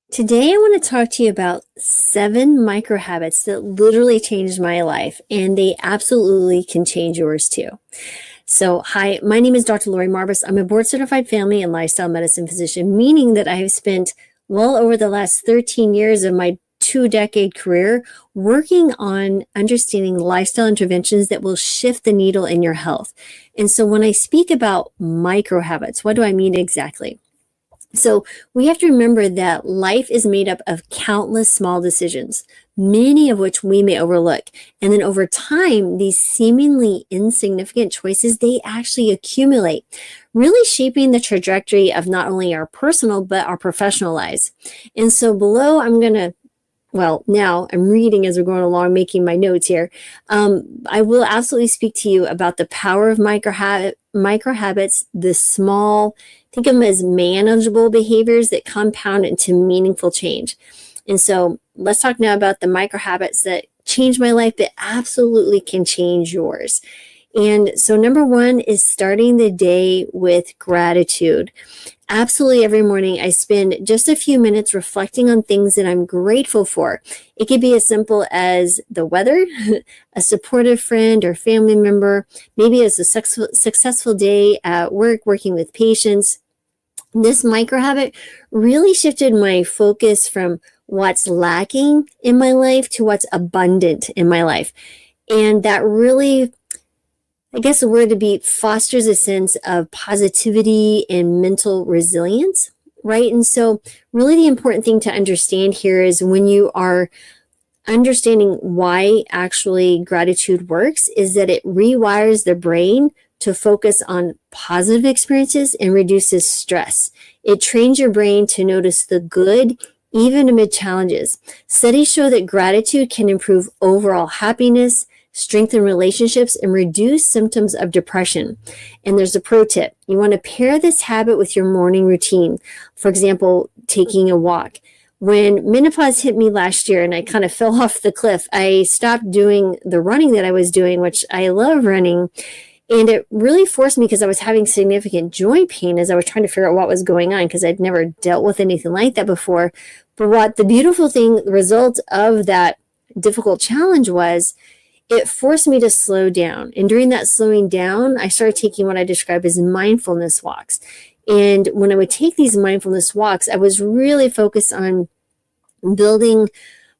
Today, I want to talk to you about 7 micro habits that literally changed my life, and they absolutely can change yours too. So, hi, my name is Dr. Lori Marbus. I'm a board certified family and lifestyle medicine physician, meaning that I have spent well over the last 13 years of my 2-decade career working on understanding lifestyle interventions that will shift the needle in your health. And so, when I speak about micro habits, what do I mean exactly? So we have to remember that life is made up of countless small decisions, many of which we may overlook. And then over time, these seemingly insignificant choices, they actually accumulate, really shaping the trajectory of not only our personal, but our professional lives. And so below, now I'm reading as we're going along, making my notes here. I will absolutely speak to you about the power of micro habits, the small, think of them as manageable behaviors that compound into meaningful change. And so let's talk now about the micro habits that changed my life that absolutely can change yours. And so number 1 is starting the day with gratitude. Absolutely every morning I spend just a few minutes reflecting on things that I'm grateful for. It could be as simple as the weather, a supportive friend or family member, maybe as a successful day at work, working with patients. This micro habit really shifted my focus from what's lacking in my life to what's abundant in my life. And that really, I guess the word to be, fosters a sense of positivity and mental resilience, right? And so really the important thing to understand here is when you are understanding why actually gratitude works is that it rewires the brain to focus on positive experiences and reduces stress. It trains your brain to notice the good even amid challenges. Studies show that gratitude can improve overall happiness, strengthen relationships, and reduce symptoms of depression. And there's a pro tip. You want to pair this habit with your morning routine. For example, taking a walk. When menopause hit me last year and I kind of fell off the cliff, I stopped doing the running that I was doing, which I love running. And it really forced me because I was having significant joint pain as I was trying to figure out what was going on because I'd never dealt with anything like that before. But what the beautiful thing, the result of that difficult challenge was, it forced me to slow down. And during that slowing down, I started taking what I describe as mindfulness walks. And when I would take these mindfulness walks, I was really focused on building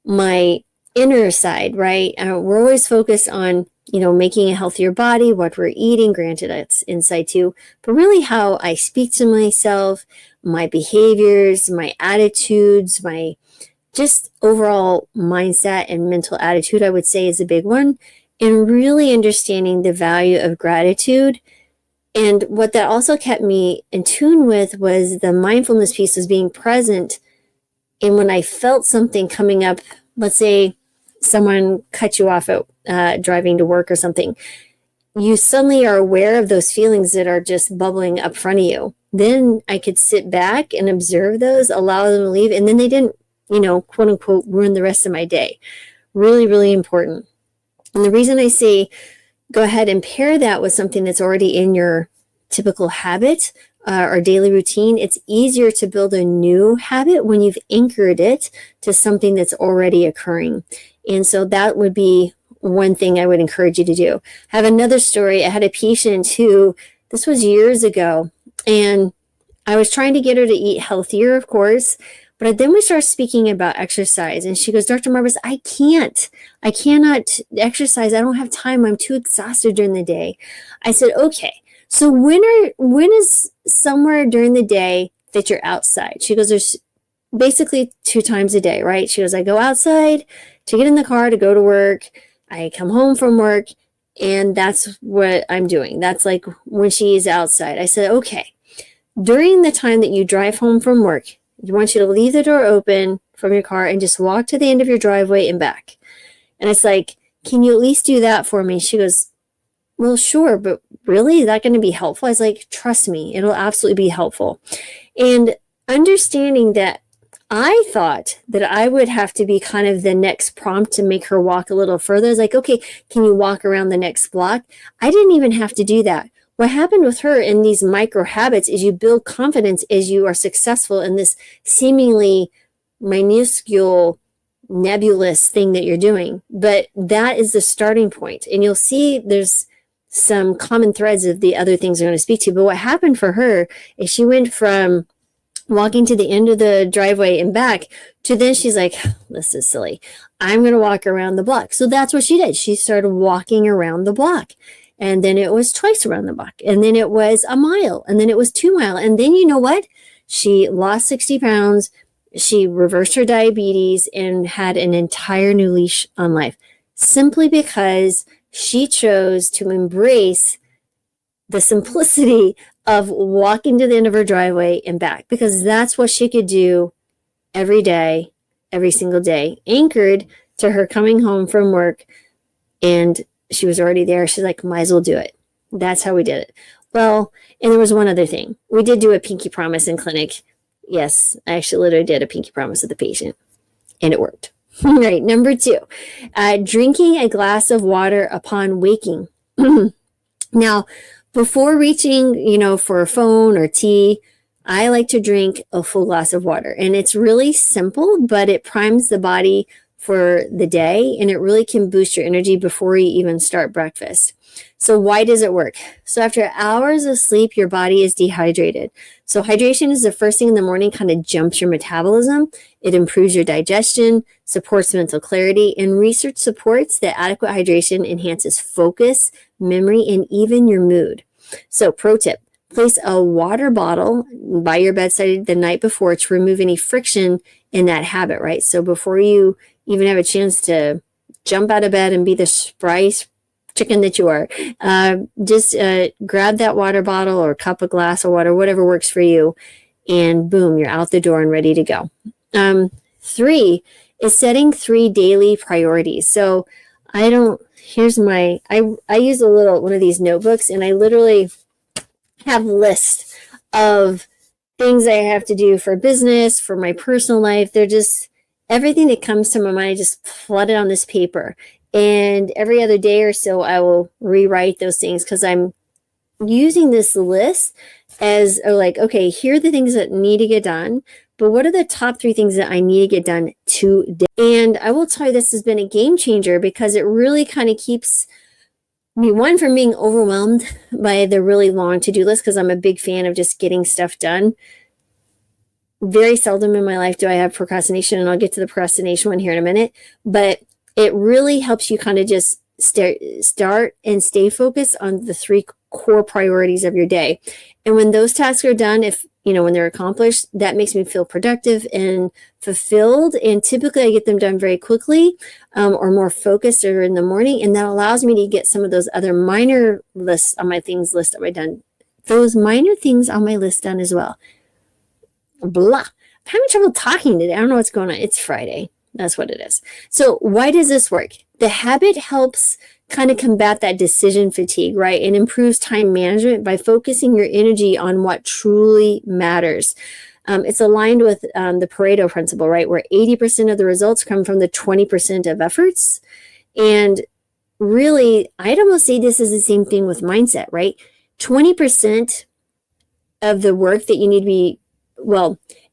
my inner side, right? We're always focused on, making a healthier body, what we're eating, granted that's inside too, but really how I speak to myself, my behaviors, my attitudes, my just overall mindset and mental attitude, I would say, is a big one. And really understanding the value of gratitude. And what that also kept me in tune with was the mindfulness piece, was being present. And when I felt something coming up, let's say someone cut you off at driving to work or something, you suddenly are aware of those feelings that are just bubbling up front of you. Then I could sit back and observe those, allow them to leave, and then they didn't, quote unquote, ruin the rest of my day. Really, really important. And the reason I say go ahead and pair that with something that's already in your typical habit or daily routine, it's easier to build a new habit when you've anchored it to something that's already occurring. And so that would be one thing I would encourage you to do. I have another story. I had a patient who, this was years ago, and I was trying to get her to eat healthier, of course, but then we started speaking about exercise, and she goes, Dr. Marbus, I cannot exercise. I don't have time. I'm too exhausted during the day. I said, okay, so when is somewhere during the day that you're outside? She goes, there's basically 2 times a day, right? She goes, I go outside to get in the car to go to work. I come home from work, and that's what I'm doing. That's like when she's outside. I said, okay, during the time that you drive home from work, I want you to leave the door open from your car and just walk to the end of your driveway and back. And it's like, can you at least do that for me? She goes, well, sure, but really, is that going to be helpful? I was like, trust me, it'll absolutely be helpful. And understanding that I thought that I would have to be kind of the next prompt to make her walk a little further. I was like, okay, can you walk around the next block? I didn't even have to do that. What happened with her in these micro habits is you build confidence as you are successful in this seemingly minuscule nebulous thing that you're doing, but that is the starting point. And you'll see there's some common threads of the other things I'm going to speak to. But what happened for her is she went from walking to the end of the driveway and back to then she's like, this is silly. I'm going to walk around the block. So that's what she did. She started walking around the block. And then it was twice around the block. And then it was a mile. And then it was 2 miles. And then you know what? She lost 60 pounds. She reversed her diabetes and had an entire new leash on life simply because she chose to embrace the simplicity of walking to the end of her driveway and back, because that's what she could do every day, every single day, anchored to her coming home from work. And she was already there. She's like, might as well do it. That's how we did it. Well, and there was one other thing. We did do a pinky promise in clinic. Yes, I actually literally did a pinky promise with the patient, and it worked. Right, number 2, drinking a glass of water upon waking. Now, before reaching, for a phone or tea, I like to drink a full glass of water. And it's really simple, but it primes the body for the day, and it really can boost your energy before you even start breakfast. So why does it work? So after hours of sleep, your body is dehydrated. So hydration is the first thing in the morning, kind of jumps your metabolism. It improves your digestion, supports mental clarity, and research supports that adequate hydration enhances focus, memory, and even your mood. So pro tip, place a water bottle by your bedside the night before to remove any friction in that habit, right? So before you even have a chance to jump out of bed and be the spry chicken that you are, just grab that water bottle or cup of glass of water, whatever works for you, and boom, you're out the door and ready to go. 3 is setting 3 daily priorities. So I use one of these notebooks, and I literally have lists of things I have to do for business, for my personal life. They're just everything that comes to my mind, I just plot it on this paper. And every other day or so, I will rewrite those things because I'm using this list as okay, here are the things that need to get done, but what are the top 3 things that I need to get done today? And I will tell you, this has been a game changer because it really kind of keeps me, one, from being overwhelmed by the really long to-do list, because I'm a big fan of just getting stuff done. Very seldom in my life do I have procrastination, and I'll get to the procrastination one here in a minute, but it really helps you kind of just start and stay focused on the 3 core priorities of your day. And when those tasks are done, when they're accomplished, that makes me feel productive and fulfilled. And typically I get them done very quickly, or more focused, or in the morning. And that allows me to get some of those other minor lists on my things list that I done. Those minor things on my list done as well. Blah. I'm having trouble talking today. I don't know what's going on. It's Friday. That's what it is. So why does this work? The habit helps kind of combat that decision fatigue, right? And improves time management by focusing your energy on what truly matters. It's aligned with the Pareto principle, right? Where 80% of the results come from the 20% of efforts. And really, I'd almost say this is the same thing with mindset, right? 20% of the work that you need to be,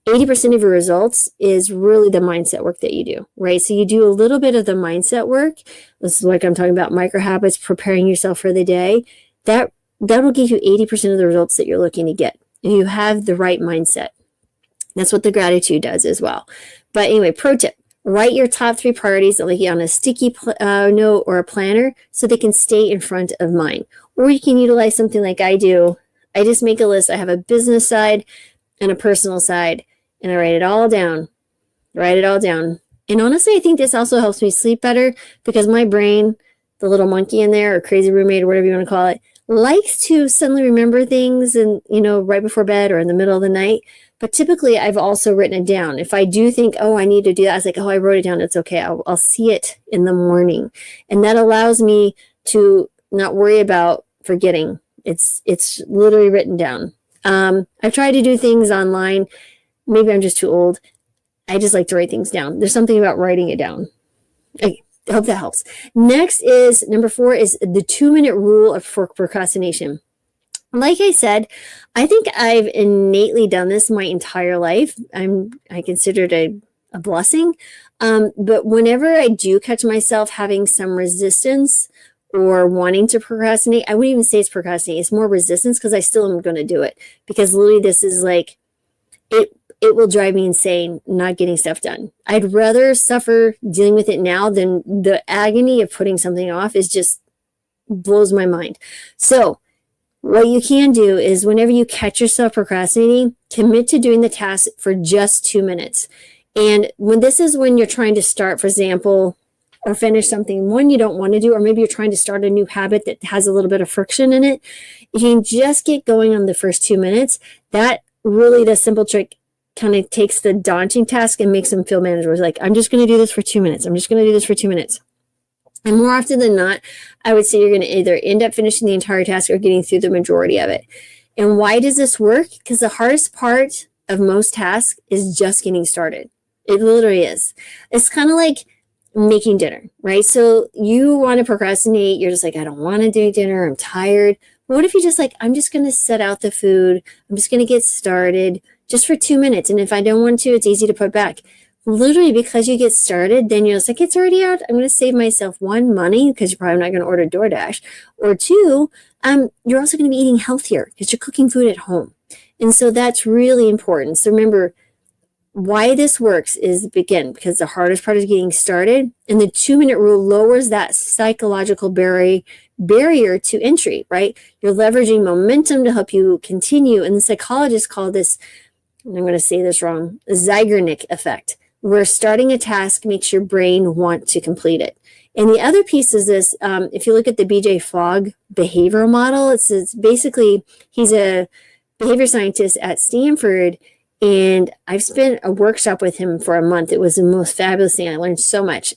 80% of your results is really the mindset work that you do, right? So you do a little bit of the mindset work. This is like I'm talking about microhabits, preparing yourself for the day. That'll give you 80% of the results that you're looking to get. And you have the right mindset. That's what the gratitude does as well. But anyway, pro tip, write your top 3 priorities on a sticky note or a planner so they can stay in front of mind. Or you can utilize something like I do. I just make a list. I have a business side and a personal side, and I write it all down. And honestly, I think this also helps me sleep better because my brain, the little monkey in there, or crazy roommate, or whatever you want to call it, likes to suddenly remember things and, right before bed or in the middle of the night. But typically I've also written it down. If I do think, I need to do that, I was like, I wrote it down. It's okay. I'll see it in the morning. And that allows me to not worry about forgetting. It's literally written down. I've tried to do things online. Maybe I'm just too old. I just like to write things down. There's something about writing it down. I hope that helps. Next is number 4 is the 2-minute rule for procrastination. Like I said, I think I've innately done this my entire life. I considered a a blessing. But whenever I do catch myself having some resistance or wanting to procrastinate, I wouldn't even say it's procrastinating. It's more resistance because I still am going to do it, because literally this is like, it will drive me insane not getting stuff done. I'd rather suffer dealing with it now than the agony of putting something off. Is just blows my mind. So what you can do is, whenever you catch yourself procrastinating, commit to doing the task for just 2 minutes. And when this is when you're trying to start, for example, or finish something one you don't want to do, or maybe you're trying to start a new habit that has a little bit of friction in it, if you can just get going on the first 2 minutes, that really, the simple trick kind of takes the daunting task and makes them feel manageable. It's like, I'm just going to do this for 2 minutes. I'm just going to do this for 2 minutes. And more often than not, I would say you're going to either end up finishing the entire task or getting through the majority of it. And why does this work? Because the hardest part of most tasks is just getting started. It literally is. It's kind of like making dinner, right? So you want to procrastinate. You're just like, I don't want to do dinner. I'm tired. But what if you just like, I'm just going to set out the food. I'm just going to get started just for 2 minutes. And if I don't want to, it's easy to put back. Literally, because you get started, then you're just like, it's already out. I'm going to save myself one, money, because you're probably not going to order DoorDash, or two, you're also going to be eating healthier because you're cooking food at home. And so that's really important. So remember, why this works is, again, because the hardest part is getting started, and the 2-minute rule lowers that psychological barrier to entry, right? You're leveraging momentum to help you continue. And the psychologists call this, and I'm going to say this wrong, Zeigarnik effect, where starting a task makes your brain want to complete it. And the other piece is this, if you look at the BJ Fogg behavioral model, it's basically, he's a behavior scientist at Stanford, and I've spent a workshop with him for a month. It was the most fabulous thing. I learned so much.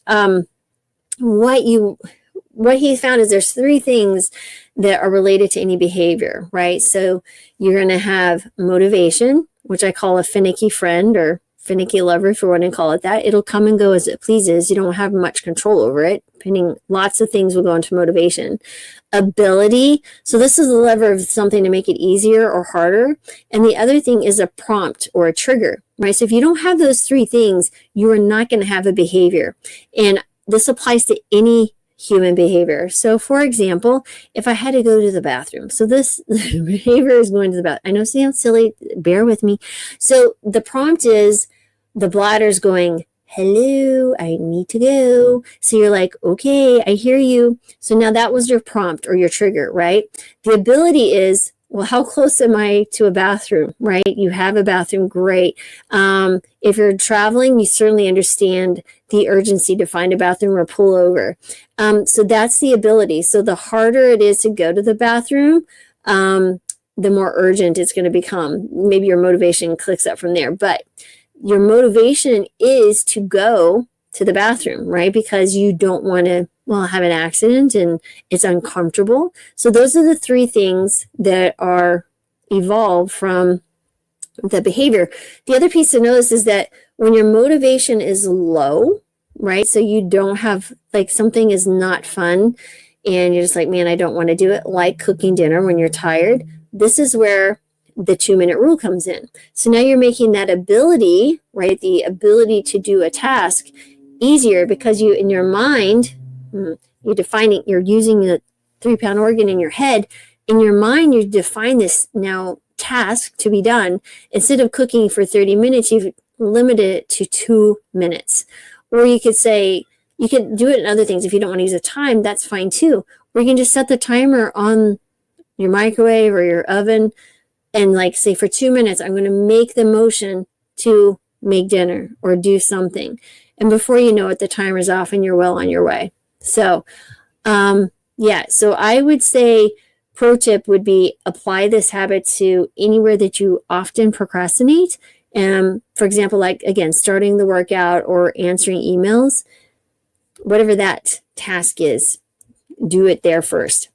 What he found is there's 3 things that are related to any behavior, right? So you're going to have motivation, which I call a finicky friend or finicky lover, if you want to call it that. It'll come and go as it pleases. You don't have much control over it. Lots of things will go into motivation. Ability. So this is the lever of something to make it easier or harder. And the other thing is a prompt or a trigger, right? So if you don't have those 3 things, you are not going to have a behavior. And this applies to any human behavior. So for example, if I had to go to the bathroom, so this behavior is going to the bathroom. I know it sounds silly, bear with me. So the prompt is the bladder's going, hello, I need to go. So you're like, okay, I hear you. So now that was your prompt or your trigger, right? The ability is, well, how close am I to a bathroom, right? You have a bathroom, great. If you're traveling, you certainly understand the urgency to find a bathroom or pull over. So that's the ability. So the harder it is to go to the bathroom, the more urgent it's going to become. Maybe your motivation clicks up from there. But your motivation is to go to the bathroom, right? Because you don't want to, have an accident and it's uncomfortable. So those are the 3 things that are evolved from the behavior. The other piece to notice is that when your motivation is low, right? So you don't have, like, something is not fun and you're just like, man, I don't want to do it, like cooking dinner when you're tired. This is where the 2-minute rule comes in. So now you're making that ability, right? The ability to do a task easier, because you, in your mind, you're using the 3-pound organ in your head. In your mind, you define this now task to be done. Instead of cooking for 30 minutes, you've limited it to 2 minutes. Or you could say, you can do it in other things. If you don't want to use a time, that's fine too. Or you can just set the timer on your microwave or your oven and, like, say for 2 minutes, I'm going to make the motion to make dinner or do something. And before you know it, the timer's off and you're well on your way. So, so I would say pro tip would be, apply this habit to anywhere that you often procrastinate. For example, like, again, starting the workout or answering emails, whatever that task is, do it there first.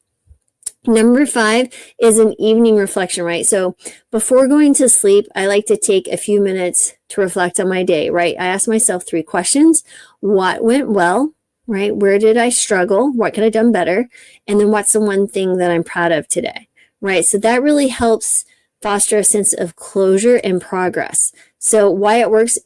Number 5 is an evening reflection, right? So before going to sleep, I like to take a few minutes to reflect on my day, right? I ask myself 3 questions. What went well, right? Where did I struggle? What could I have done better? And then what's the one thing that I'm proud of today, right? So that really helps foster a sense of closure and progress. So why it works,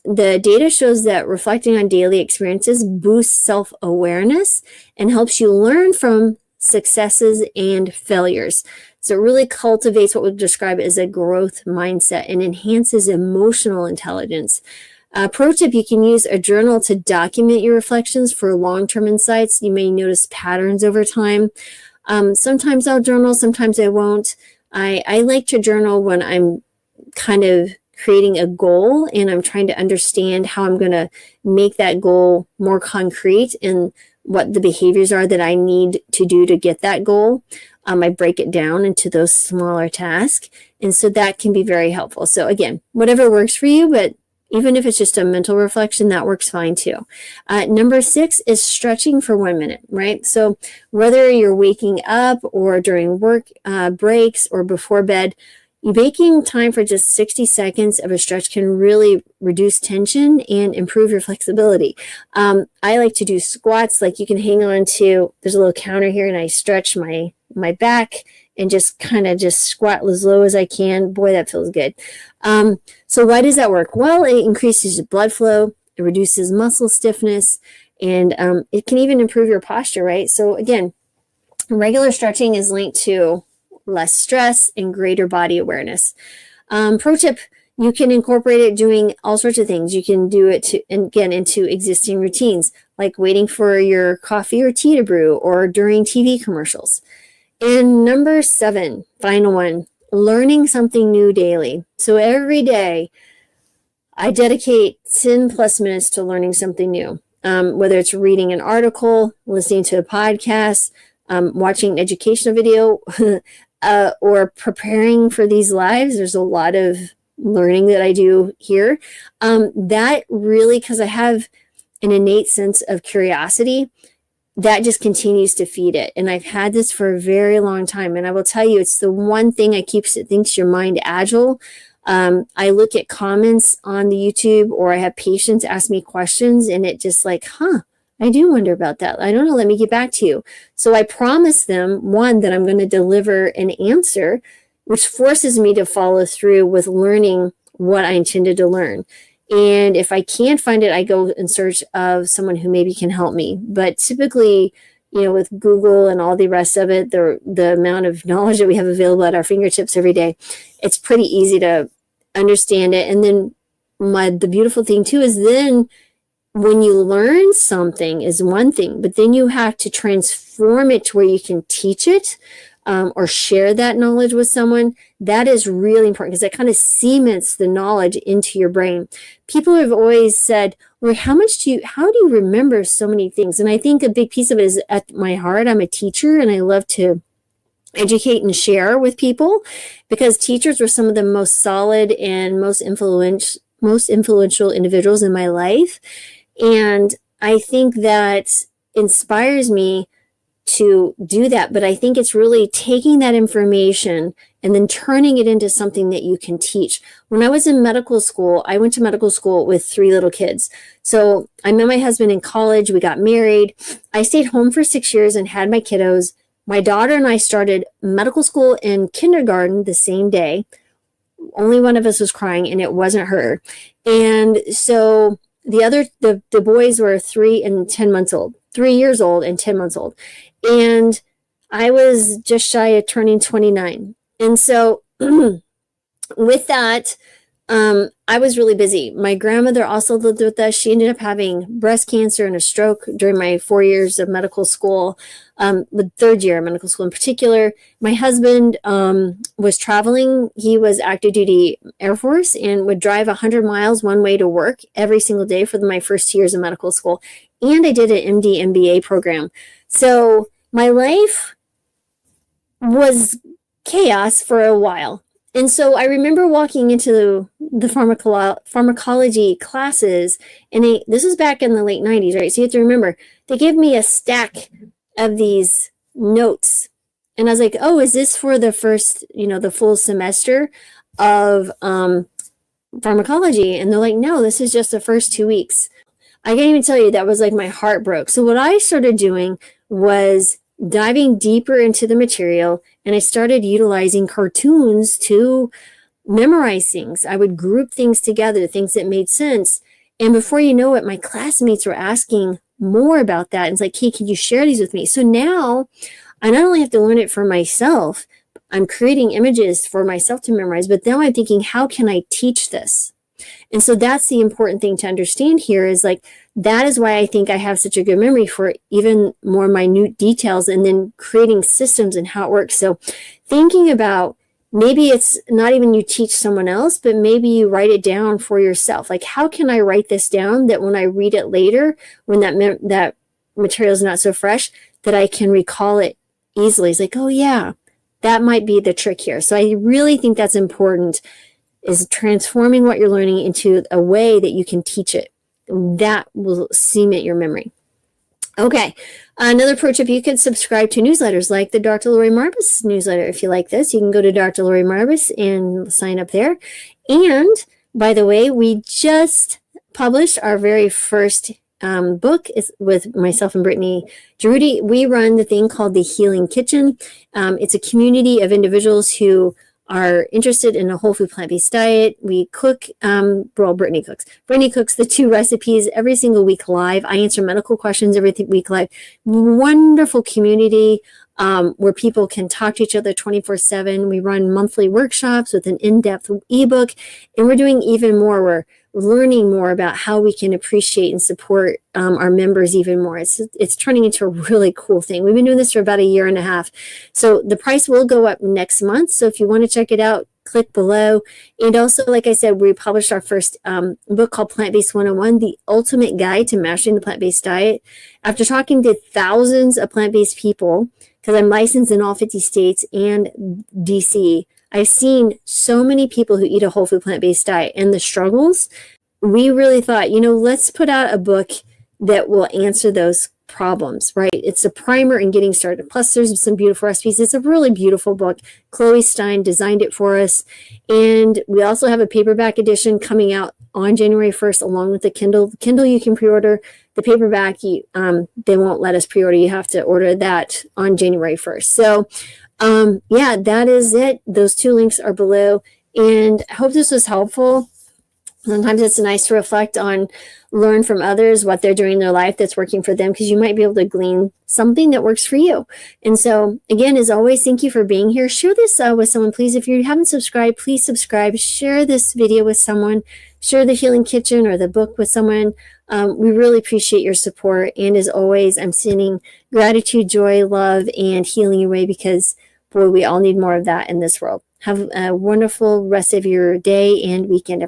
the data shows that reflecting on daily experiences boosts self-awareness and helps you learn from successes and failures. So it really cultivates what we describe as a growth mindset and enhances emotional intelligence. Pro tip, you can use a journal to document your reflections for long-term insights. You may notice patterns over time. Sometimes I'll journal, sometimes I won't. I like to journal when I'm kind of creating a goal and I'm trying to understand how I'm going to make that goal more concrete and what the behaviors are that I need to do to get that goal. I break it down into those smaller tasks. And so that can be very helpful. So again, whatever works for you, but even if it's just a mental reflection, that works fine too. Number 6 is stretching for 1 minute, right? So whether you're waking up or during work breaks or before bed, making time for just 60 seconds of a stretch can really reduce tension and improve your flexibility. I like to do squats, like you can hang on to, there's a little counter here, and I stretch my back and just kind of just squat as low as I can. Boy, that feels good. So why does that work? Well, it increases blood flow, it reduces muscle stiffness, and it can even improve your posture, right? So again, regular stretching is linked to less stress and greater body awareness. Pro tip, you can incorporate it doing all sorts of things. You can do it to, again, into existing routines, like waiting for your coffee or tea to brew or during TV commercials. And number 7, final one, learning something new daily. So every day I dedicate 10 plus minutes to learning something new, whether it's reading an article, listening to a podcast, watching an educational video, or preparing for these lives. There's a lot of learning that I do here. That really, because I have an innate sense of curiosity, that just continues to feed it. And I've had this for a very long time. And I will tell you, it's the one thing that thinks your mind agile. I look at comments on the YouTube, or I have patients ask me questions, and it just like, I do wonder about that. I don't know. Let me get back to you. So I promise them, one, that I'm going to deliver an answer, which forces me to follow through with learning what I intended to learn. And if I can't find it, I go in search of someone who maybe can help me. But typically, with Google and all the rest of it, the amount of knowledge that we have available at our fingertips every day, it's pretty easy to understand it. And then the beautiful thing too is then when you learn something is one thing, but then you have to transform it to where you can teach it or share that knowledge with someone. That is really important because that kind of cements the knowledge into your brain. People have always said, well, how do you remember so many things? And I think a big piece of it is at my heart. I'm a teacher and I love to educate and share with people because teachers were some of the most solid and most influential individuals in my life. And I think that inspires me to do that. But I think it's really taking that information and then turning it into something that you can teach. When I was in medical school, I went to medical school with 3 little kids. So I met my husband in college. We got married. I stayed home for 6 years and had my kiddos. My daughter and I started medical school and kindergarten the same day. Only one of us was crying, and it wasn't her. And so the boys were 3 and 10 months old, 3 years old and 10 months old. And I was just shy of turning 29. And so with that, I was really busy. My grandmother also lived with us. She ended up having breast cancer and a stroke during my 4 years of medical school, the 3rd year of medical school in particular. My husband was traveling. He was active duty Air Force and would drive 100 miles one way to work every single day for my first 2 years of medical school. And I did an MD MBA program. So my life was chaos for a while. And so I remember walking into the pharmacology classes, and this was back in the late 90s, right? So you have to remember, they gave me a stack of these notes. And I was like, oh, is this for the first, the full semester of pharmacology? And they're like, no, this is just the first 2 weeks. I can't even tell you, that was like my heart broke. So what I started doing was diving deeper into the material, and I started utilizing cartoons to memorize things. I would group things together, things that made sense. And before you know it, my classmates were asking more about that. And it's like, hey, can you share these with me? So now I not only have to learn it for myself, I'm creating images for myself to memorize, but now I'm thinking, how can I teach this? And so that's the important thing to understand here is like, that is why I think I have such a good memory for even more minute details and then creating systems and how it works. So thinking about maybe it's not even you teach someone else, but maybe you write it down for yourself. Like, how can I write this down that when I read it later, when that material is not so fresh, that I can recall it easily? It's like, oh yeah, that might be the trick here. So I really think that's important, is transforming what you're learning into a way that you can teach it. That will cement your memory. Okay, another pro tip, you can subscribe to newsletters like the Dr. Lori Marbas newsletter. If you like this, you can go to Dr. Lori Marbas and sign up there. And by the way, we just published our very first book is with myself and Brittany Giroudi. We run the thing called the Healing Kitchen. It's a community of individuals who are interested in a whole food plant-based diet. We cook, well, Brittany cooks. Brittany cooks the 2 recipes every single week live. I answer medical questions every week live. Wonderful community where people can talk to each other 24/7. We run monthly workshops with an in-depth ebook, and we're doing even more. We're learning more about how we can appreciate and support our members even more. It's turning into a really cool thing. We've been doing this for about 1.5 years. So the price will go up next month. So if you want to check it out, click below. And also, like I said, we published our first book called Plant-Based 101, The Ultimate Guide to Mastering the Plant-Based Diet. After talking to thousands of plant-based people, because I'm licensed in all 50 states and DC, I've seen so many people who eat a whole food plant-based diet and the struggles. We really thought, let's put out a book that will answer those problems, right? It's a primer in getting started. Plus, there's some beautiful recipes. It's a really beautiful book. Chloe Stein designed it for us. And we also have a paperback edition coming out on January 1st, along with the Kindle. The Kindle you can pre-order. The paperback, they won't let us pre-order. You have to order that on January 1st. So, yeah, that is it. Those 2 links are below. And I hope this was helpful. Sometimes it's nice to reflect on, learn from others what they're doing in their life that's working for them, because you might be able to glean something that works for you. And so, again, as always, thank you for being here. Share this with someone, please. If you haven't subscribed, please subscribe. Share this video with someone. Share the Healing Kitchen or the book with someone. We really appreciate your support. And as always, I'm sending gratitude, joy, love, and healing your way, because, boy, we all need more of that in this world. Have a wonderful rest of your day and weekend.